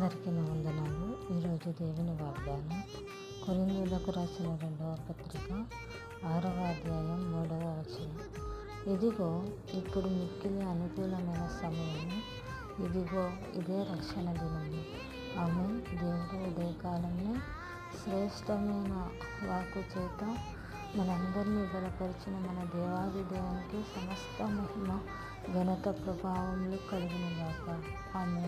అందరికీ నా వందనాలు. ఈరోజు దేవుని వాగ్దానం కొరింథీయులకు రాసిన 2వ పత్రిక 6వ అధ్యాయం 3వ వచనం. ఇదిగో ఇప్పుడు మిక్కిలి అనుకూలమైన సమయము, ఇదిగో ఇదే రక్షణ దినము. ఆమె దేవుడు ఉదయకాలంలో శ్రేష్టమైన వాక్కు చేత మనందరినీ బలపరిచిన మన దేవాది దేవునికి సమస్త మహిమ ఘనత ప్రభావములు కలుగునుగాక. ఆమె